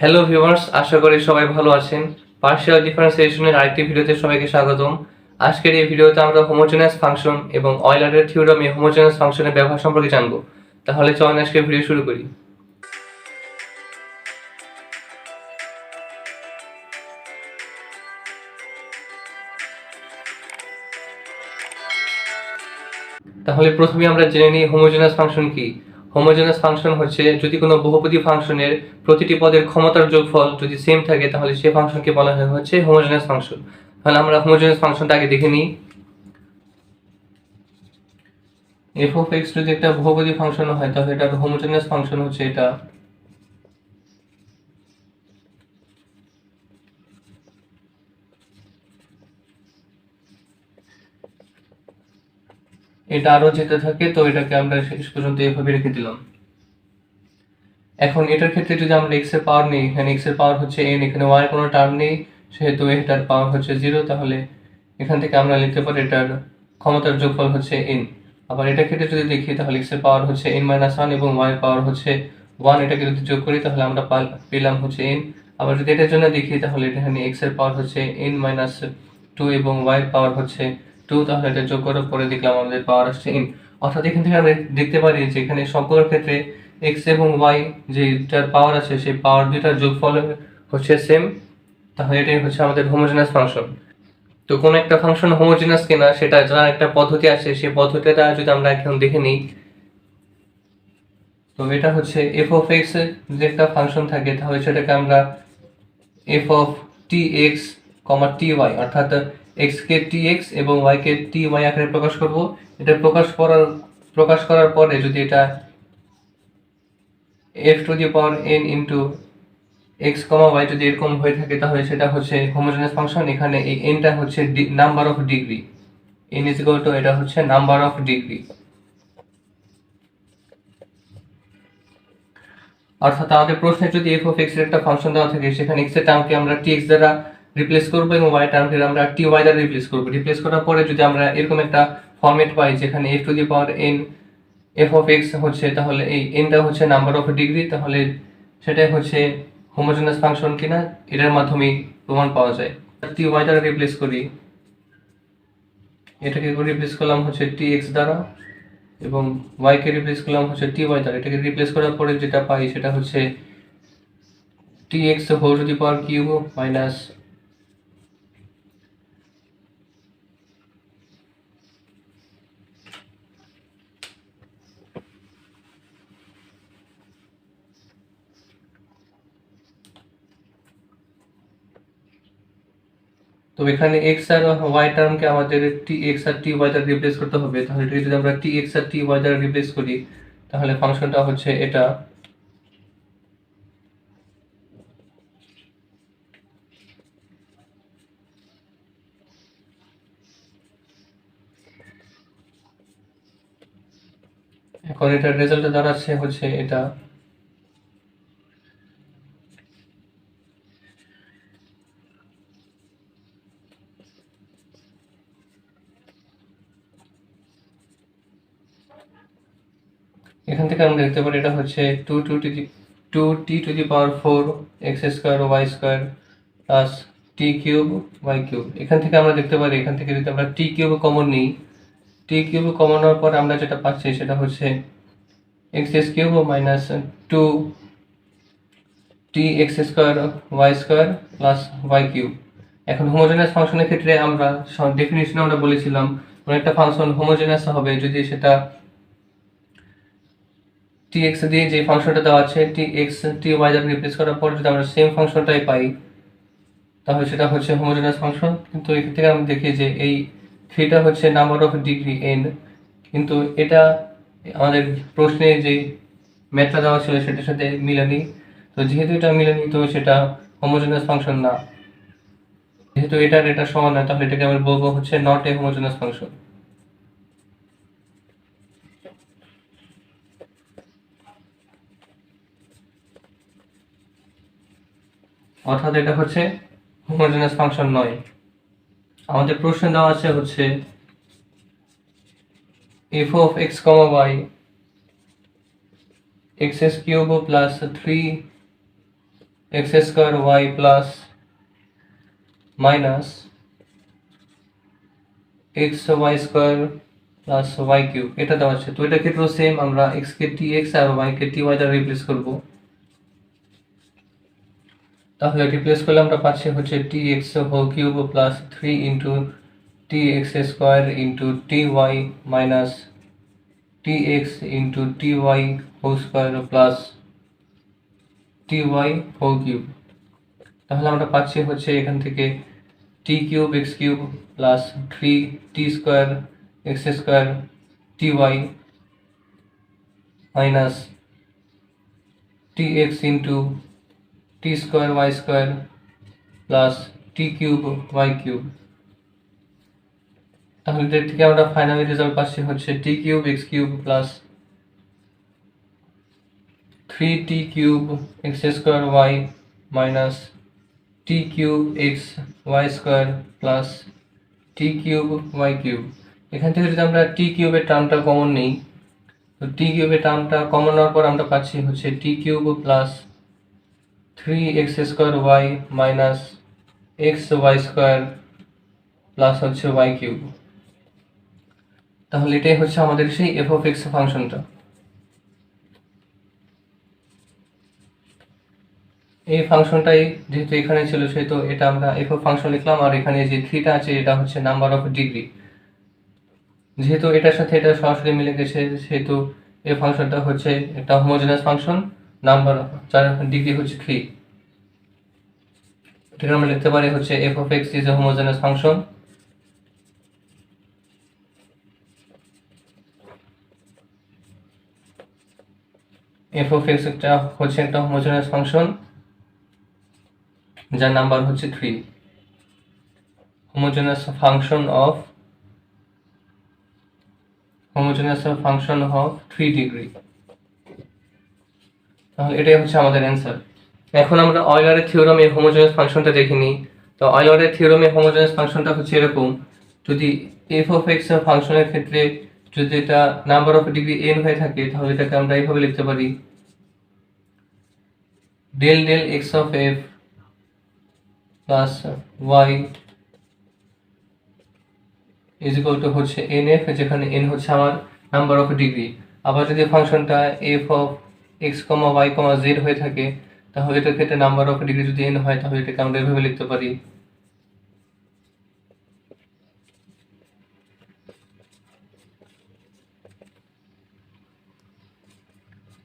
Hello viewers, আশা করি সবাই ভালো আছেন। পার্শিয়াল ডিফারেন্সিয়েশনের আরেকটি ভিডিওতে সবাইকে স্বাগতম। আজকের এই ভিডিওতে আমরা হোমোজেনাস ফাংশন এবং অয়লারের থিওরামে হোমোজেনাস ফাংশনের ব্যবহার সম্পর্কে জানব। তাহলে চলুন আজকে ভিডিও শুরু করি। তাহলে প্রথমে আমরা জেনে নিই হোমোজেনাস ফাংশন কি। হোমোজেনাস ফাংশন হচ্ছে যদি কোনো বহুপদী ফাংশনের প্রতিটি পদের ক্ষমতার যোগফল যদি সেম থাকে তাহলে সেই ফাংশনকে বলা হয় হচ্ছে হোমোজেনাস ফাংশন। তাহলে আমরা হোমোজেনাস ফাংশনটা আগে দেখে নিই। এফ অফ এক্স যদি একটা বহুপদী ফাংশন হয় তাহলে এটার হোমোজেনাস ফাংশন হচ্ছে এটা। এটা আরো যেতে থাকে, তো এটাকে আমরা শেষ পর্যন্ত এভাবে রেখে দিলাম। এখন এটার ক্ষেত্রে যদি আমরা এক্স এর পাওয়ার নেই, এখানে এক্স এর পাওয়ার হচ্ছে এন, এখানে ওয়াই এর কোনো টার্ম নেই, সেহেতু এটার পাওয়ার হচ্ছে 0। তাহলে এখান থেকে আমরা লিখতে পারি এটার ক্ষমতার যোগফল হচ্ছে এন। আবার এটার ক্ষেত্রে যদি দেখি তাহলে এক্স এর পাওয়ার হচ্ছে n-1 এবং ওয়াই এর পাওয়ার হচ্ছে 1। এটাকে যদি যোগ করি তাহলে আমরা পেলাম হচ্ছে n। আবার যদি এটার জন্য দেখি তাহলে এখানে এক্স এর পাওয়ার হচ্ছে n-2 এবং ওয়াই এর পাওয়ার হচ্ছে 2। তাহলে এটা যোগ করার পরে দেখলাম আমাদের পাওয়ার আসছে n। অর্থাৎ এখান থেকে আমরা দেখতে পারি যে এখানে সবগুলোর ক্ষেত্রে এক্স এবং ওয়াই যেটার পাওয়ার আছে সেই পাওয়ার দুটার যোগফল হচ্ছে সেম। তাহলে এটাই হচ্ছে আমাদের হোমোজেনাস ফাংশন। তো কোন একটা ফাংশন হোমোজেনাস কিনা সেটা জানার একটা পদ্ধতি আছে, সেই পদ্ধতিটা যদি আমরা এখন দেখে নিই। তো এটা হচ্ছে এফ অফ এক্স যে একটা ফাংশন থাকে তাহলে সেটাকে আমরা f of t x comma t y অর্থাৎ এক্স কে টি এক্স এবং ওয়াই কে টি ওয়াই আকারে প্রকাশ করব। এটা প্রকাশ করার পরে যদি এটা f to the power n into x comma y যদি এরকম হয়ে থাকে তাহলে সেটা হচ্ছে হোমোজেনাস ফাংশন। এখানে এই এনটা হচ্ছে number of degree, N is equal two এটা হচ্ছে নাম্বার অফ ডিগ্রি। অর্থাৎ আমাদের প্রশ্নে যদি এফ অফ এক্স এর একটা ফাংশন দেওয়া থাকে সেখানে এক্স এর টার্মকে আমরা টি এক্স দ্বারা রিপ্লেস করবো এবং ওয়াই টার্মকে আমরা টি ওয়াই দ্বারা রিপ্লেস করবো। রিপ্লেস করার পরে যদি আমরা এরকম একটা ফরম্যাট পাই যেখানে F to the power N F of x হচ্ছে, তাহলে এই এনটা হচ্ছে নাম্বার অফ ডিগ্রি, তাহলে সেটাই হচ্ছে হোমোজেনাস ফাংশন কিনা এটার মাধ্যমে প্রমাণ পাওয়া যায়। টি ওয়াই দ্বারা রিপ্লেস করি, এটাকে রিপ্লেস করলাম হচ্ছে টি এক্স দ্বারা এবং ওয়াই কে রিপ্লেস করলাম হচ্ছে টি ওয়াই দ্বারা। এটাকে রিপ্লেস করার পরে যেটা পাই সেটা হচ্ছে t x whole to the power cube minus তো এখানে এক্স আর ওয়াই টার্মকে আমাদের টি এক্স আর টি ওয়াই দ্বারা রিপ্লেস করতে হবে। তাহলে এটাকে যদি আমরা টি এক্স আর টি ওয়াই দ্বারা রিপ্লেস করি তাহলে ফাংশনটা হচ্ছে এটা। এখন এটার রেজাল্ট দাঁড়াচ্ছে হচ্ছে এটা। এখান থেকে আমরা দেখতে পারি এটা হচ্ছে two t to the power 4 x square y square plus t cube y cube. এখান থেকে আমরা দেখতে পারি এখান থেকে যদি আমরা টি কিউব কমন নিই, টি কিউব কমন হওয়ার পর আমরা যেটা পাচ্ছি সেটা হচ্ছে x cube minus 2 t x square y square plus y cube. এখন হোমোজেনাস ফাংশনের ক্ষেত্রে আমরা ডেফিনিশনে আমরা বলেছিলাম কোনো একটা ফাংশন হোমোজেনাস হবে যদি সেটা টি এক্স দিয়ে যে ফাংশনটা দেওয়া আছে টি এক্স টি ওয়াই দ্বারা রিপ্লেস করার পর যদি আমরা সেম ফাংশনটাই পাই তাহলে সেটা হচ্ছে হোমোজেনাস ফাংশন। কিন্তু এখান থেকে আমরা দেখি যে এই থ্রিটা হচ্ছে নাম্বার অফ ডিগ্রি এন, কিন্তু এটা আমাদের প্রশ্নে যে ম্যাথটা দেওয়া ছিল সেটার সাথে মিলেনি। তো যেহেতু এটা মিলেনি তো সেটা হোমোজেনাস ফাংশন না। যেহেতু এটা সমান নয় তাহলে এটাকে আমরা বলবো হচ্ছে নট এ হোমোজেনাস ফাংশন। অর্থাৎ এটা হচ্ছে হোমোজেনাস ফাংশন নয়। আমাদের প্রশ্ন দেওয়া আছে হচ্ছে f of x comma y x cube plus 3 x square y plus minus x y square plus y cube এটা দেওয়া আছে। তো এটা ক্ষেত্রেও সেম, আমরা এক্স কে টি এক্স আর ওয়াই কে টি ওয়াই দ্বারা রিপ্লেস করবো। তাহলে রিপ্লেস করলে আমরা পাচ্ছি হচ্ছে t x whole cube plus 3 into t x square into t y minus t x into t y whole square plus t y whole cube. তাহলে আমরা পাচ্ছি হচ্ছে এখান থেকে t cube x cube plus 3 t square x square t y minus t x into t square y square plus t cube y cube. তাহলে এর থেকে আমরা ফাইনালি রেজাল্ট পাচ্ছি হচ্ছে t cube x cube plus 3t cube x square y minus t cube x y square plus t cube y cube. এখান থেকে যদি আমরা টি কিউবের টার্মটা কমন নিই, তো টি কিউবের টার্মটা কমন নেওয়ার পর আমরা পাচ্ছি হচ্ছে t cube plus 3x square y minus x y square plus হচ্ছে ওয়াই কিউব। তাহলে এটাই হচ্ছে আমাদের সেই এফ অফ এক্স ফাংশনটা। এই ফাংশনটাই যেহেতু এখানে ছিল সেহেতু এটা আমরা এফ অফ ফাংশন লিখলাম, আর এখানে যে থ্রিটা আছে এটা হচ্ছে নাম্বার অফ ডিগ্রি। যেহেতু এটার সাথে এটা সরাসরি মিলে গেছে সেহেতু এই ফাংশনটা হচ্ছে একটা হোমোজেনাস ফাংশন, নাম্বার যার ডিগ্রি হচ্ছে 3। এটাকে আমরা লিখতে পারি হচ্ছে f of x is a homogeneous function. F of x একটা হচ্ছে একটা হোমোজেনাস ফাংশন যার নাম্বার হচ্ছে 3, হোমোজেনাস ফাংশন অফ 3 ডিগ্রি। তাহলে এটাই হচ্ছে আমাদের অ্যান্সার। এখন আমরা অয়লারের থিওরামে হোমোজেনাস ফাংশনটা দেখে নিই। তো অয়লারের থিওরামে হোমোজেনাস ফাংশনটা হচ্ছে এরকম, যদি এফ অফ এক্স ফাংশনের ক্ষেত্রে যদি এটা নাম্বার অফ ডিগ্রি n হয়ে থাকে তাহলে এটাকে আমরা এইভাবে লিখতে পারি, del del x of f plus y is equal to হচ্ছে এন এফ, যেখানে n হচ্ছে আমার নাম্বার অফ ডিগ্রি। আবার যদি ফাংশনটা f of x comma y comma z হয়ে থাকে তাহলে এটার ক্ষেত্রে নাম্বার অফ ডিগ্রি যদি n হয় তাহলে এটাকে আমরা এভাবে লিখতে পারি,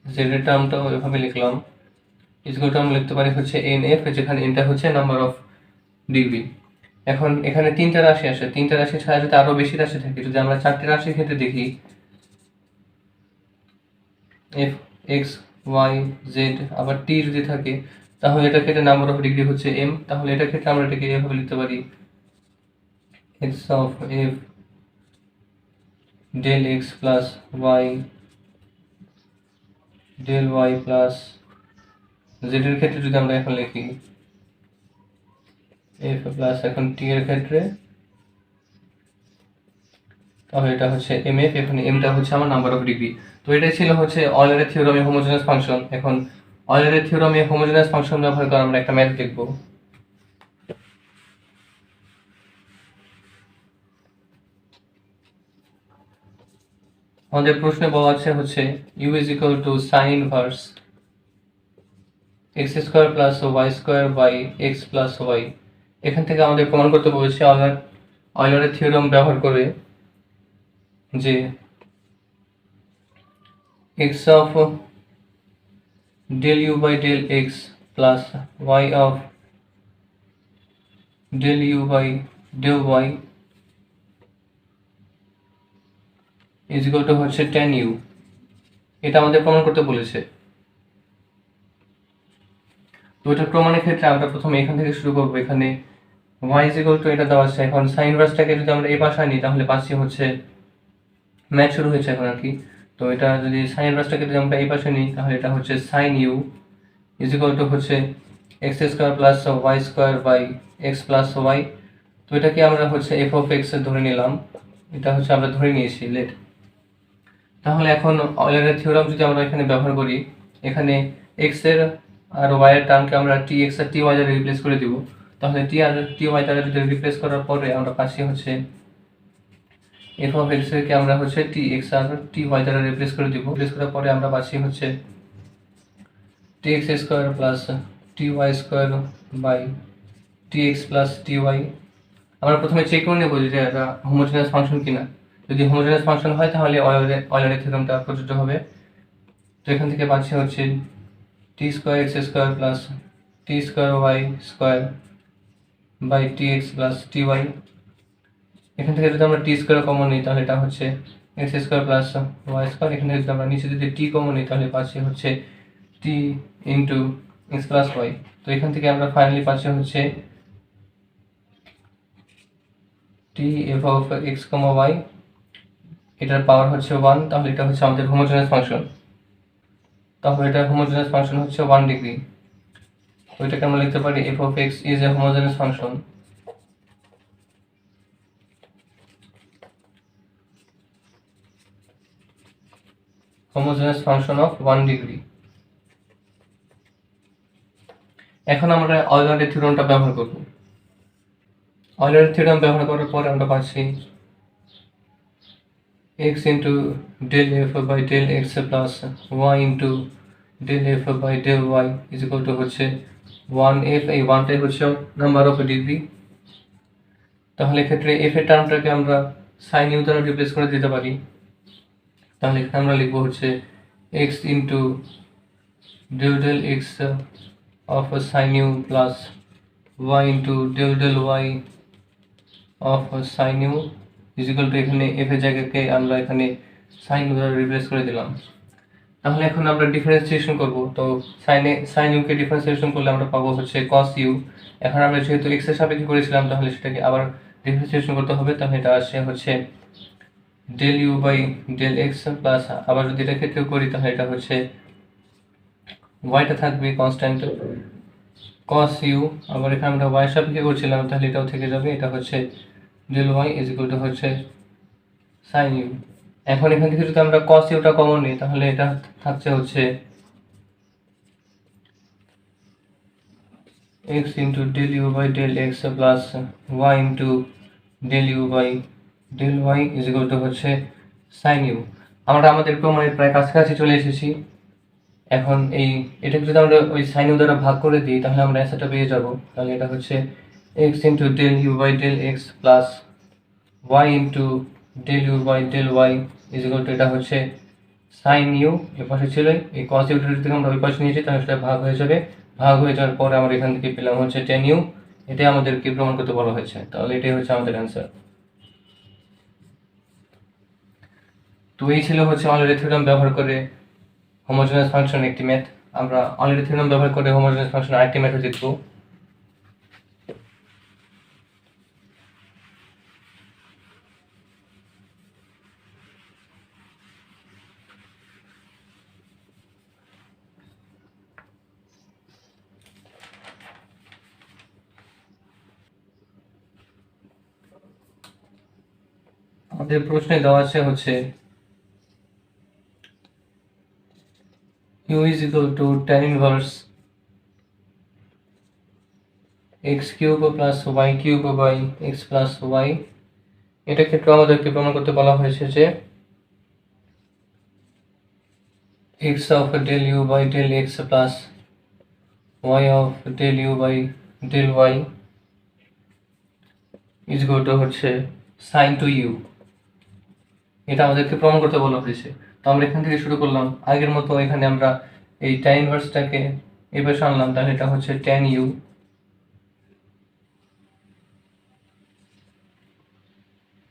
জেডের টার্মটাও এভাবে লিখলাম, ইজগুলো টার্ম লিখতে পারি হচ্ছে এন এফ, যেখানে এনটা হচ্ছে নাম্বার অফ ডিগ্রি। এখন এখানে তিনটা রাশি আসে, তিনটা রাশি ছাড়া যদি আরো বেশি রাশি থাকে, যদি আমরা চারটে রাশির ক্ষেত্রে দেখি এফ এক্স ওয়াই জেড আবার টি যদি থাকে তাহলে এটার ক্ষেত্রে নাম্বার অফ ডিগ্রি হচ্ছে এম। তাহলে এটার ক্ষেত্রে আমরা এটাকে এভাবে লিখতে পারি, x of f del x plus y del y plus z এর ক্ষেত্রে যদি আমরা এখন লিখি এফ প্লাস এখন টি এর ক্ষেত্রে তাহলে এটা হচ্ছে এম এফ, এখানে এমটা হচ্ছে আমার নাম্বার অফ ডিগ্রি। তো এটাই ছিল হচ্ছে অয়লারের থিওরামে হোমোজেনাস ফাংশন। এখন অয়লারের থিওরামে হোমোজেনাস ফাংশন ব্যবহার করে আমরা একটা ম্যাথ লিখব। আমাদের প্রশ্নে বলা আছে হচ্ছে u is equal to sine inverse x square plus y square by x plus y. এখান থেকে আমাদের প্রমাণ করতে বলেছে অয়লারের থিওরাম ব্যবহার করে যে x of del u by del x plus y of del u by del y is equal to হচ্ছে tan u। এটা আমাদের প্রমাণ করতে বলেছে। তো এটা প্রমাণের ক্ষেত্রে আমরা প্রথমে এখান থেকে শুরু করব। এখানে y is equal to এটা দেওয়া আছে। এখন সাইন ইনভার্সটাকে যদি আমরা এই পাশে আনি তাহলে পাচ্ছি হচ্ছে ম্যাথ শুরু হয়েছে এখন আর কি। তো এটা যদি সাইন ইনভার্সটাকে যদি আমরা এই পাশে নিই তাহলে এটা হচ্ছে sine u is equal to হচ্ছে x square plus y square by x plus y. তো এটাকে আমরা হচ্ছে এফ অফ এক্স ধরে নিলাম, এটা হচ্ছে আমরা ধরে নিয়েছি লেট। তাহলে এখন অয়লারের থিওরাম যদি আমরা এখানে ব্যবহার করি, এখানে এক্স এর আর ওয়াই এর টার্মকে আমরা টি এক্স আর টি ওয়াই দ্বারা রিপ্লেস করে দিব। তাহলে টি আর টি ওয়াই দ্বারা যদি রিপ্লেস করার পরে আমরা পাচ্ছি হচ্ছে এফ অফ এক্স কে আমরা হচ্ছে টি এক্স আর টি ওয়াই দ্বারা রিপ্লেস করে দিব। রিপ্লেস করার পরে আমরা পাচ্ছি হচ্ছে t x square plus t y square by t x plus t y. আমরা প্রথমে চেক করে নেব যে এটা হোমোজেনিয়াস ফাংশন কিনা। যদি হোমোজেনিয়াস ফাংশন হয় তাহলে অয়লারের থিওরেমটা প্রযোজ্য হবে। তো এখান থেকে পাচ্ছি হচ্ছে t square x square plus t square y square by t x plus t y. এখান থেকে যদি আমরা টি স্কোয়ার কমন নিই তাহলে এটা হচ্ছে x square plus y square. এখান থেকে যদি আমরা নিচে যদি টি কমন নিই তাহলে পাচ্ছি হচ্ছে t into x plus y. তো এখান থেকে আমরা ফাইনালি পাচ্ছি হচ্ছে t f of x comma y, এটার পাওয়ার হচ্ছে 1। তাহলে এটা হচ্ছে আমাদের হোমোজেনিয়াস ফাংশন। তাহলে এটা হোমোজেনিয়াস ফাংশন হচ্ছে 1 ডিগ্রি। ওইটাকে আমরা লিখতে পারি F of x is a homogeneous function. Homogeneous function of 1 degree. এখন আমরা অয়লারের থিওরেমটা ব্যবহার করব। অয়লারের থিওরেম ব্যবহার করার পরে আমরা পাচ্ছি x into del f by del x plus y into del f by del y is equal to হচ্ছে 1f। এই 1টাই হচ্ছে নাম্বার অফ ডিগ্রি। তাহলে এক্ষেত্রে f এর টার্মটাকে আমরা sin u দ্বারা রিপ্লেস করে দিতে পারি। তাহলে এখানে আমরা লিখবো হচ্ছে x into del x of sin u plus y into del y of sin u is equal to এখানে f এর জায়গাকে আমরা এখানে sin u দ্বারা রিপ্লেস করে দিলাম। তাহলে এখন আমরা ডিফারেন্সিয়েশন করব। তো sin u কে ডিফারেন্সিয়েশন করলে আমরা পাবো হচ্ছে cos u। এখন আমরা যেহেতু x এর সাপেক্ষে করেছিলাম তাহলে সেটাকে আবার ডিফারেন্সিয়েশন করতে হবে। তাহলে এটা আসে হচ্ছে del u by del x plus আবার যদি এটা ক্ষেত্রেও করি তাহলে এটা হচ্ছে y টা থাকবে কনস্ট্যান্ট cos u। আবার এখানে আমরা y এর সাপেক্ষে করছিলাম তাহলে এটাও থেকে যাবে। এটা হচ্ছে del y is equal to হচ্ছে sin u। এখন এখান থেকে যদি আমরা cos u টা কমন নিই তাহলে এটা থাকছে হচ্ছে x into del u by del x plus y into del u by del y is equal to হচ্ছে sin u। আমরা আমাদের প্রমাণের প্রায় কাছাকাছি চলে এসেছি। এখন এটাকে যদি আমরা ওই sin u দ্বারা ভাগ করে দিই তাহলে আমরা অ্যান্সারটা পেয়ে যাব। তাহলে এটা হচ্ছে x into del u by del x plus y into del u by del y is equal to এটা হচ্ছে sin u। এর পাশে ছিল এই cos u থেকে আমরা ওই পাশে নিয়েছি তাহলে সেটা ভাগ হয়ে যাবে। ভাগ হয়ে যাওয়ার পরে আমরা এখান থেকে পেলাম হচ্ছে tan u। এটাই আমাদেরকে প্রমাণ করতে বলা হয়েছে। তাহলে এটাই হচ্ছে আমাদের অ্যান্সার। তো এই ছিল হচ্ছে অয়লারের থিওরেম ব্যবহার করে হোমোজেনিয়াস ফাংশন একটি ম্যাথ। আমরা অয়লারের থিওরেম ব্যবহার করে হোমোজেনিয়াস ফাংশন আরেকটি ম্যাথও দেখব। আমাদের প্রশ্নে দেওয়া আছে হচ্ছে u is equal to tan inverse x cube plus y cube by x plus y। এটা ক্ষেত্রে আমাদেরকে প্রমাণ করতে বলা হয়েছে যে x of del u by del x plus y of del u by del y is equal to হচ্ছে sin to u। এটা আমাদেরকে প্রমাণ করতে বলা হয়েছে। তো আমরা এখান থেকে শুরু করলাম। আগের মতো এখানে আমরা এই tan ইনভার্সটাকে এই পাশে আনলাম তাহলে এটা হচ্ছে tan u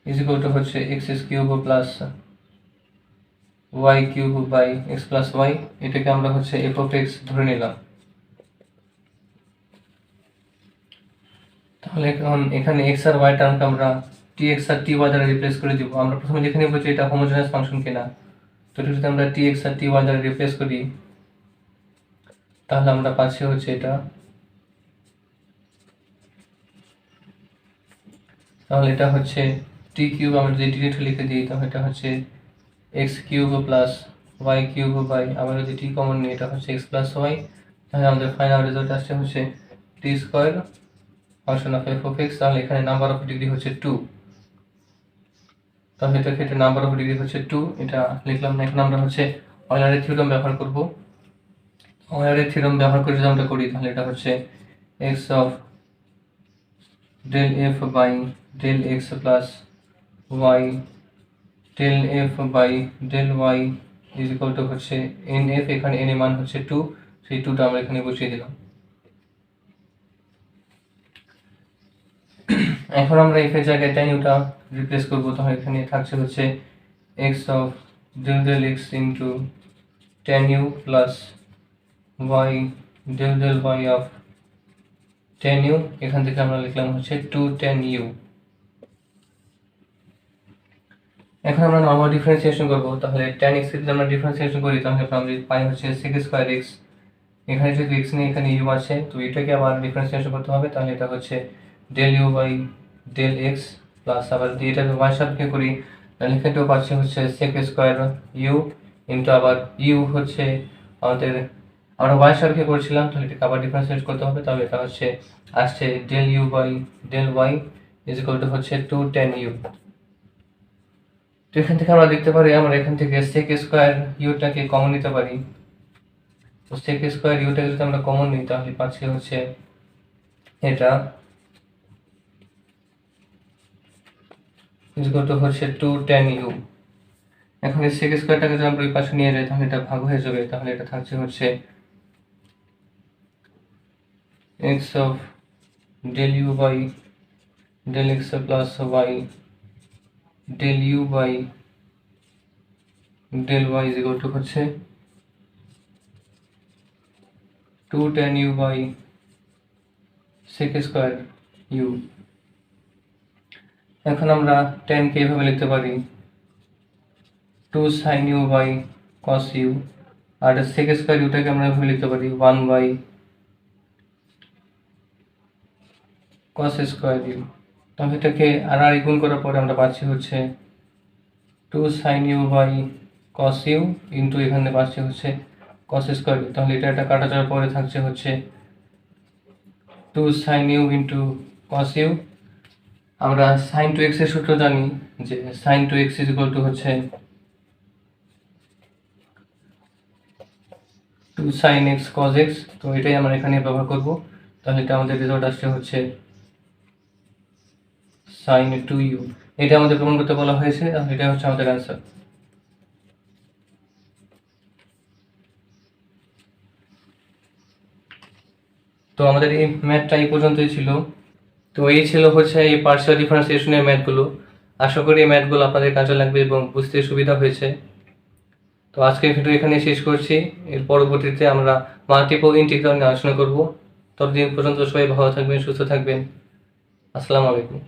is equal to হচ্ছে x cube plus y cube by x plus y। এটাকে আমরা হচ্ছে f of x ধরে নিলাম। তাহলে এখন এখানে x আর y টার্মকে আমরা tx আর ty দ্বারা রিপ্লেস করে দিব। আমরা প্রথমে দেখে নেব যে এটা হোমোজেনিয়াস ফাংশন কিনা। তো এটা যদি আমরা tx আর ty দ্বারা রিপ্লেস করি তাহলে আমরা পাচ্ছি হচ্ছে এটা। তাহলে এটা হচ্ছে t কিউব। আমরা যদি ডিরেক্ট লিখে দিই তাহলে এটা হচ্ছে x cube plus y cube by আবার যদি t কমন নিই এটা হচ্ছে x প্লাস y। তাহলে আমাদের ফাইনাল রেজাল্ট আসছে হচ্ছে t square function of f of x. তাহলে এখানে নাম্বার অফ ডিগ্রি হচ্ছে 2, তাহলে এটার ক্ষেত্রে নাম্বার অফ ডিগ্রি হচ্ছে 2, এটা লিখলাম না। এখন আমরা হচ্ছে অয়লারের থিওরেম ব্যবহার করব। অয়লারের থিওরেম ব্যবহার করে যদি আমরা করি তাহলে এটা হচ্ছে x of del f by del x plus y del f by del y is equal to হচ্ছে এন এফ। এখানে এন এর মান হচ্ছে 2, সেই 2টা আমরা এখানে বসিয়ে দিলাম। এখন আমরা এফ এর জায়গায় tan ইউটা রিপ্লেস করব। তাহলে এখানে থাকছে হচ্ছে x of del del x into tan u plus y del del y of tan u. এখান থেকে আমরা লিখলাম হচ্ছে 2 tan ইউ। এখন আমরা নরমাল ডিফারেন্সিয়েশন করব। তাহলে tan x যদি আমরা ডিফারেন্সিয়েশন করি তাহলে আমরা পাই হচ্ছে sec স্কয়ার x। এখানে যদি x নেই, এখানে u আছে, তো এটাকে আবার ডিফারেন্সিয়েশন করতে হবে। তাহলে এটা হচ্ছে del u by del x plus আবার যদি এটা y সাপেক্ষে করি তাহলে এখানেও পাচ্ছি হচ্ছে sec স্কয়ার ইউ ইনটু আবার ইউ হচ্ছে আমাদের আমরা y সাপেক্ষে করেছিলাম, তাহলে এটাকে আবার ডিফারেন্সিয়েট করতে হবে। তাহলে এটা হচ্ছে আসছে del u by del y is equal to হচ্ছে 2 tan ইউ। তো এখান থেকে আমরা দেখতে পারি আমরা এখান থেকে sec স্কয়ার ইউটাকে কমন নিতে পারি। তো sec স্কয়ার ইউটাকে যদি আমরা কমন নিই তাহলে পাচ্ছি হচ্ছে এটা ইজ ইকুয়াল টু হচ্ছে 2 tan ইউ। এখন এই sec স্কয়ারটাকে যদি আমরা ওই পাশে নিয়ে যাই তাহলে এটা ভাগ হয়ে যাবে। তাহলে এটা থাকছে হচ্ছে x of del u by del x plus y del u by del y is equal to হচ্ছে 2 tan u by sec square u. এখন আমরা tan কে এভাবে লিখতে পারি 2 sin u by cos u, আর sec স্কয়ার ইউটাকে আমরা এভাবে লিখতে পারি 1 বাই cos স্কয়ার ইউ। তাহলে এটাকে আর গুণ করার পরে আমরা পাচ্ছি হচ্ছে 2 sin u by cos u into এখানে পাচ্ছি হচ্ছে cos স্কয়ার ইউ। তাহলে এটা কাটা যাওয়ার পরে থাকছে হচ্ছে 2 sin u into cos u. আমরা sin 2x এর সূত্র জানি যে sin 2x is equal to হচ্ছে 2 sin x cos x। তো এটাই আমরা এখানে ব্যবহার করব। তাহলে এটা আমাদের রেজাল্ট আসছে হচ্ছে sin 2u। এটা আমাদের প্রমাণ করতে বলা হয়েছে, আর এটা হচ্ছে আমাদের অ্যান্সার। তো আমাদের এই ম্যাথটা এই পর্যন্তই ছিল। তো এই ছিল হচ্ছে এই পার্শিয়াল ডিফারেন্সিয়েশনের ম্যাথগুলো। আশা করি এই ম্যাথগুলো আপনাদের কাজে লাগবে এবং বুঝতে সুবিধা হয়েছে। তো আজকের ভিডিও এখানে শেষ করছি। এর পরবর্তীতে আমরা মাল্টিপল ইন্টিগ্রাল নিয়ে আলোচনা করব। ততদিন পর্যন্ত সবাই ভালো থাকবেন, সুস্থ থাকবেন। আসসালামু আলাইকুম।